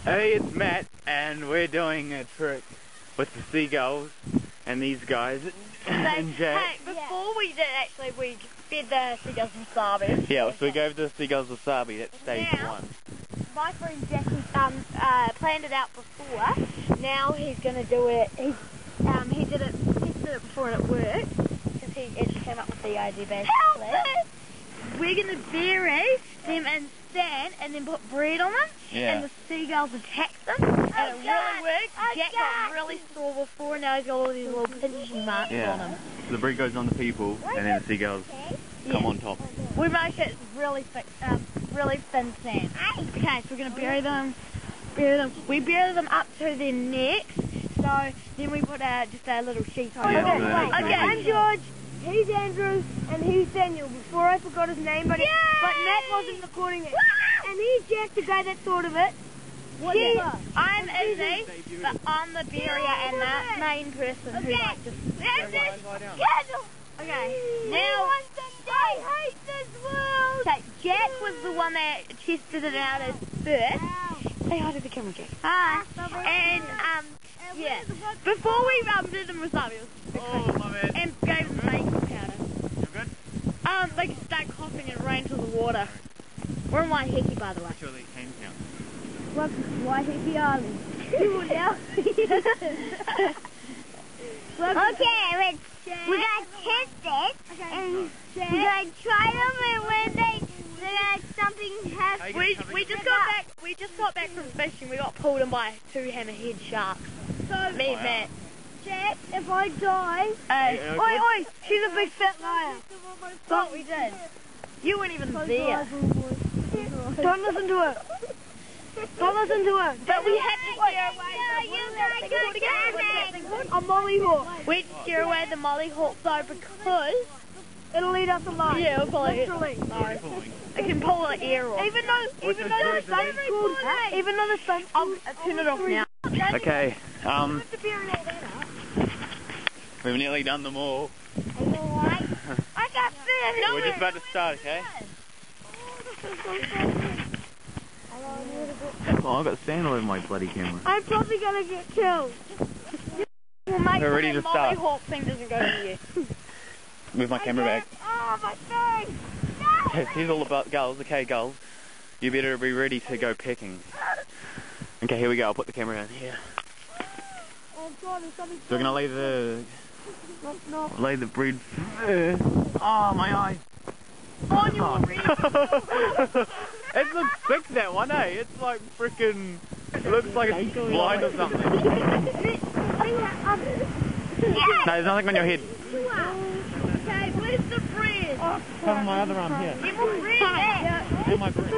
Hey, it's Matt, and we're doing a trick with the seagulls and these guys and Jack. Hey, before we did actually, we fed the seagulls wasabi. Yeah, so we gave the seagulls wasabi. That's stage one. My friend Jackie planned it out before. Now he's gonna do it. He tested it before and it worked because he actually came up with the idea basically. We're gonna bury them in sand and then put bread on them, and the seagulls attack them, and it really works. Jack got really sore before, now he's got all these little pinching marks on him. So the bread goes on the people, and then the seagulls come on top. We make it really thick, really thin sand. Okay, so we're gonna bury them. We bury them up to their necks. So then we put just a little sheet on it. Okay, I'm George. He's Andrew, and he's Daniel. Before I forgot his name, but Matt wasn't recording it. And he's Jack, the guy that thought of it. I'm Izzy, but I'm the barrier and the main person who just... Okay, now... I hate this world! Okay, Jack was the one that tested it out as first. Say hi to the camera, Jack. Hi. And, before we did the wasabi, and gave them baking powder. You good? They could start coughing and ran to the water. We're in Waiheke, by the way. Surely it came down. Welcome to Waiheke Island. You now. Okay, we're gonna test it, and we're gonna try them, and when something happens, we just got back from fishing. We got pulled in by 2 hammerhead sharks. So, Me and Matt. Jack, if I die, Oi, she's a big fat liar. But we did. You weren't even there. don't listen to her. Don't listen to her. But we had to steer away. A mollyhawk. We had to steer away the mollyhawk though because It'll eat us alive. yeah, it'll pull it. Literally. It can pull the air off. Even though the sun's I'll turn it off now. Okay, we've nearly done them all. I got fish. We're just about to start, okay? Oh, I've got sand all over my bloody camera. I'm probably gonna get killed. We'll make We're ready to the start. mollyhawk thing doesn't go to you. Move my camera back. Oh, my face! Okay, here's all about gulls. Okay, gulls, you better be ready to go pecking. Okay, here we go. I'll put the camera down here. Oh God, there's something. So we're gonna lay the bread. Oh, my eye. On your Reid. It looks sick, that one, eh? It's like freaking. It looks like it's blind or something. No, there's nothing on your head. Okay, where's the bread? Cover my other arm here. Give me bread. And my bread.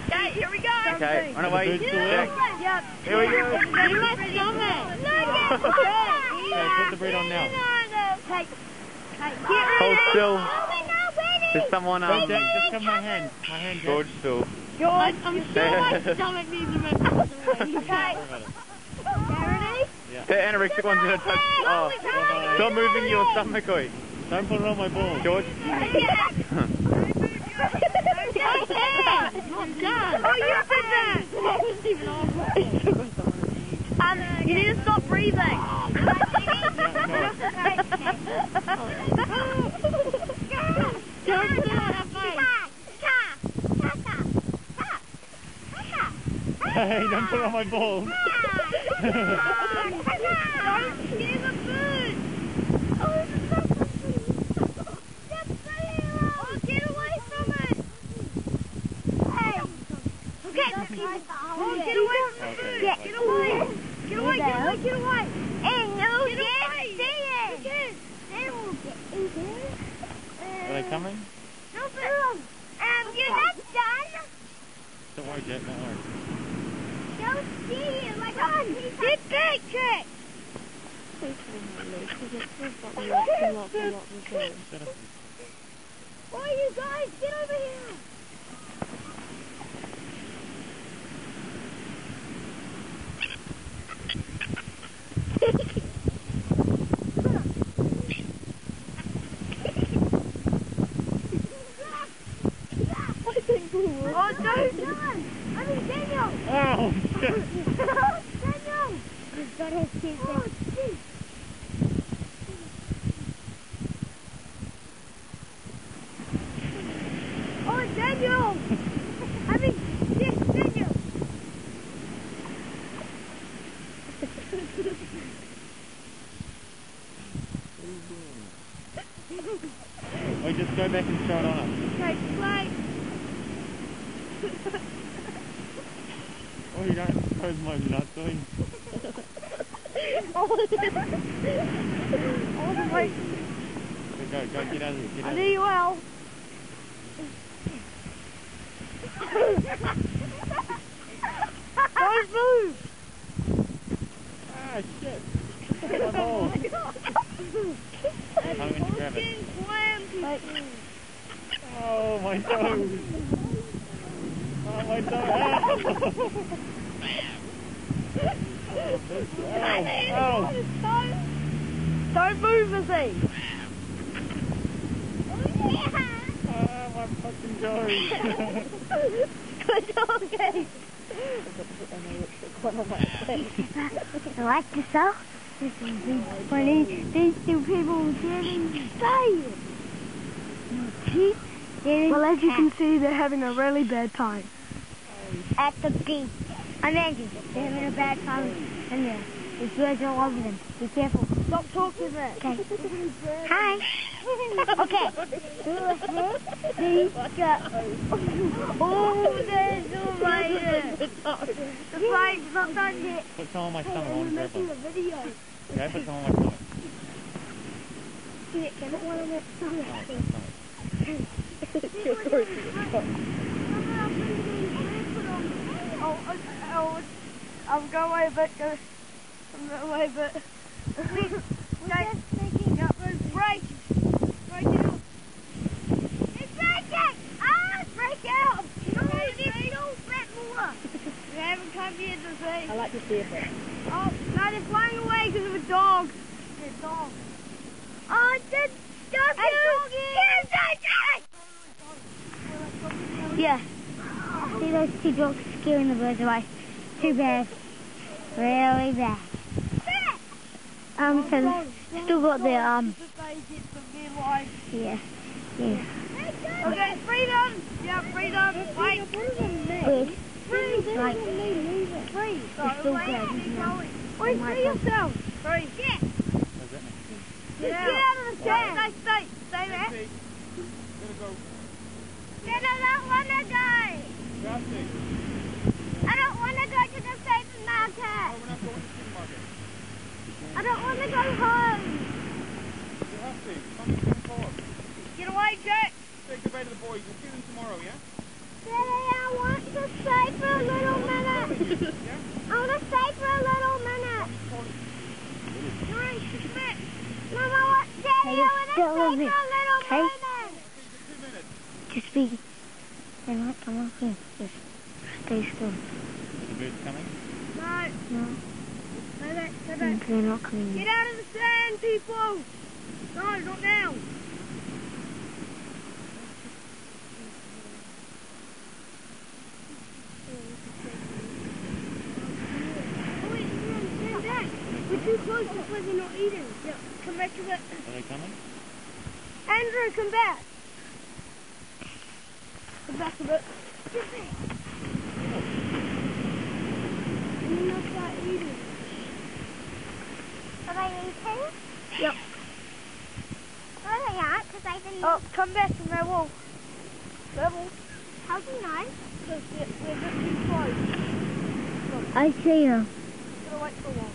Okay, here we go. Okay, run away. Jack. Yep. Here we go. Give my stomach. Okay, put the bread on now. Hold still. There's someone Just come my hand. George still. George, I'm sure my stomach needs a bit. Okay. Ready? The anorexic one's gonna touch. Oh, stop moving your stomach, oi. Don't put it on my balls. George. I'm done. Oh, you did that. You need to stop breathing. Don't do that, Hey, don't put it on my balls. Don't scare the bird. Oh, get away from it. Hey. Okay. Oh, get away from it. Get away. Get away. Get away. Hey, no, Get away. see it. They will get eaten. Are they coming? No, you're not done. Don't worry, Jack, don't worry. Don't see it. Like, Get back, Jack. Why you guys? Get over here. Dylan! I mean Daniel! Oh, shit. Daniel! He's got his teeth in. Oh, jeez. Oh, Daniel! I mean, yes, Daniel! We just go back and show it on us. Okay, play. Oh, you don't suppose my nuts in. Oh, wait. Go, get out of here, get out I of knew here. you well. Don't move! Ah, shit. My balls. I'm going to grab it. Oh, my toes. Oh, my toes. Ow. Ow. Don't move, Izzy! Ah, my fucking toes. Good doggy! I like the song. This is funny. These two people didn't say it. Well, as you can see, they're having a really bad time. At the beach. Imagine, they're having a bad time in there. There's birds all over them. Be careful. Stop talking there. Okay. Hi. Okay. These guys. Oh, there's the rider. The flight's not done yet. Put some on my stomach, I want to grab Making a one. video. Okay, put some on my stomach. Get one on that stomach. I'm going away a bit, guys. I'm going away a bit. Guys, break! Break it up! It's breaking! Ah, it's breaking out! We haven't come yet to see. I like to see it. Oh, no, they're flying away because of a dog. They're dogs. Oh, the dog! Yeah. See those two dogs scaring the birds away. Too bad. Really bad. So still got their yeah. Okay, freedom! Yeah, freedom! Wait! Wait. Like, Free! it's still good. Wait, free yourself! Free! Yeah! What does that mean? Get out of the stand! Stay there! I don't want to go. I don't want to go to the supermarket. We're not going to the supermarket. I don't want to go home. You have to. Something's going forward. Get away, Jack! Say goodbye to the boys. We'll see them tomorrow, yeah? Daddy, I want to stay for a little minute. Yeah? I want to stay for a little minute. You're in, come back! Mama, what? Daddy, I want to stay for a little minute. 2 minutes. Just be. They're not coming here. Just stay still. Are the birds coming? No, No, stay back. they're not coming Get here. out of the sand, people! No, not now! We're too close, that's why they're not eating. Yeah, come back to it. Are they coming? Andrew, come back! Come back a bit. And then they'll start eating. Are they eating? Yep. No, they aren't, because I didn't. Oh, come back and they will. They will. How do you know? Because we're a bit too close. I see them. Gotta wait for a while.